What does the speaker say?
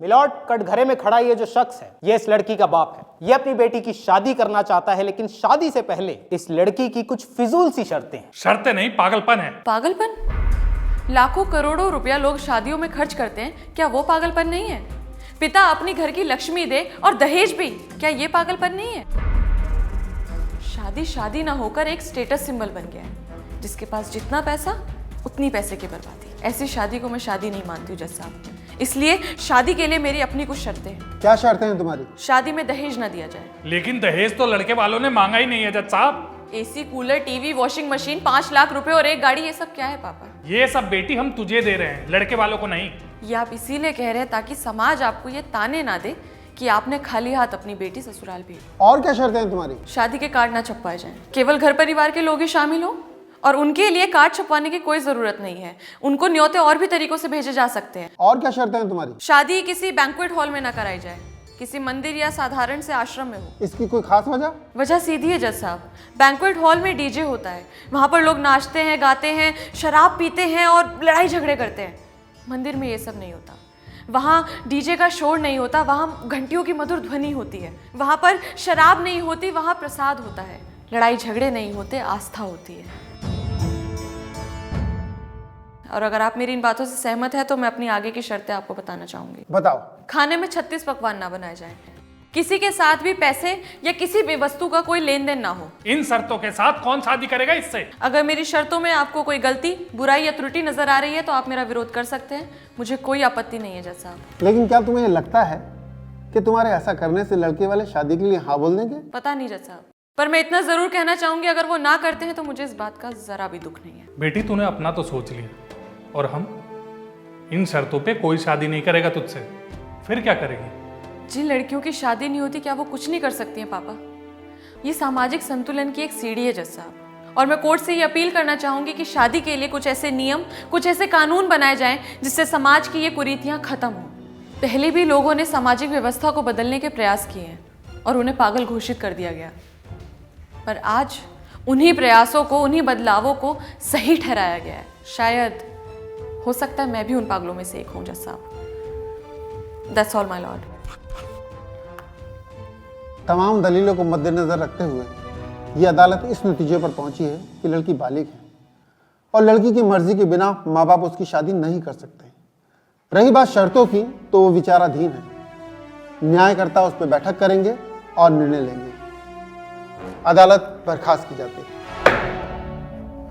Milord, कटघरे में खड़ा ये जो शख्स है, ये इस लड़की का बाप है। ये अपनी बेटी की शादी करना चाहता है, लेकिन शादी से पहले इस लड़की की कुछ फिजूल सी शर्तें हैं। शर्तें नहीं, पागलपन है। पागलपन? लाखों करोड़ों रुपया लोग शादियों में खर्च करते हैं, क्या वो पागलपन नहीं है? पिता अपनी घर की लक्ष्मी दे और दहेज भी, क्या ये पागलपन नहीं है? शादी ना होकर एक स्टेटस सिंबल बन गया है। जिसके पास जितना पैसा उतनी पैसे की बर्बादी। ऐसी शादी को मैं शादी नहीं मानती हूँ जज साहब। इसलिए शादी के लिए मेरी अपनी कुछ शर्तें हैं। क्या शर्तें हैं तुम्हारी? शादी में दहेज ना दिया जाए। लेकिन दहेज तो लड़के वालों ने मांगा ही नहीं है जज साहब। AC, cooler, TV, washing machine, 5 lakh रुपए और एक गाड़ी, ये सब क्या है पापा? ये सब बेटी हम तुझे दे रहे हैं, लड़के वालों को नहीं। ये आप इसीलिए कह रहे हैं ताकि समाज आपको ये ताने ना दे कि आपने खाली हाथ अपनी बेटी ससुराल भेजी। और क्या शर्तें हैं तुम्हारी? शादी के कार्ड ना छपवाए जाएं, केवल घर परिवार के लोग ही शामिल हो, और उनके लिए कार्ड छपवाने की कोई जरूरत नहीं है। उनको न्योते और भी तरीकों से भेजे जा सकते हैं। और क्या शर्तें हैं तुम्हारी? शादी किसी बैंक्वेट हॉल में ना कराई जाए, किसी मंदिर या साधारण से आश्रम में हो। इसकी कोई खास वजह? वजह सीधी है जज साहब, बैंक्वेट हॉल में डीजे होता है, वहां पर लोग नाचते हैं, गाते हैं, शराब पीते हैं और लड़ाई झगड़े करते हैं। मंदिर में ये सब नहीं होता। वहाँ डीजे का शोर नहीं होता, वहाँ घंटियों की मधुर ध्वनि होती है। वहाँ पर शराब नहीं होती, वहाँ प्रसाद होता है। लड़ाई झगड़े नहीं होते, आस्था होती है। और अगर आप मेरी इन बातों से सहमत हैं तो मैं अपनी आगे की शर्तें आपको बताना चाहूंगी। बताओ। खाने में 36 पकवान ना बनाए जाएं, किसी के साथ भी पैसे या किसी भी वस्तु का कोई लेन देन ना हो। इन शर्तों के साथ कौन शादी करेगा इससे? अगर मेरी शर्तों में आपको कोई गलती, बुराई या त्रुटि नजर आ रही है तो आप मेरा विरोध कर सकते हैं, मुझे कोई आपत्ति नहीं है जज साहब। लेकिन क्या तुम्हें लगता है कि तुम्हारे ऐसा करने से लड़के वाले शादी के लिए हाँ बोल देंगे? पता नहीं जज साहब, पर मैं इतना जरूर कहना चाहूंगी, अगर वो ना करते हैं तो मुझे इस बात का जरा भी दुख नहीं है। बेटी तूने अपना तो सोच लिया, और हम इन शर्तों पे कोई शादी नहीं करेगा तुझसे, फिर क्या करेगी? जिन लड़कियों की शादी नहीं होती, क्या वो कुछ नहीं कर सकती हैं पापा? ये सामाजिक संतुलन की एक सीढ़ी है जज साहब, और मैं कोर्ट से ये अपील करना चाहूंगी कि शादी के लिए कुछ ऐसे नियम, कुछ ऐसे कानून बनाए जाएं जिससे समाज की ये कुरीतियां खत्म हो। पहले भी लोगों ने सामाजिक व्यवस्था को बदलने के प्रयास किए हैं और उन्हें पागल घोषित कर दिया गया, पर आज उन्हीं प्रयासों को, उन्हीं बदलावों को सही ठहराया गया है। शायद, हो सकता है मैं भी उन पागलों में से एक हूं जज साहब। That's all my Lord. तमाम दलीलों को मद्देनजर रखते हुए ये अदालत इस नतीजे पर पहुंची है कि लड़की बालिग है और लड़की की मर्जी के बिना माँ बाप उसकी शादी नहीं कर सकते। रही बात शर्तों की, तो वो विचाराधीन है। न्यायकर्ता उस पर बैठक करेंगे और निर्णय लेंगे। अदालत बर्खास्त की जाती है।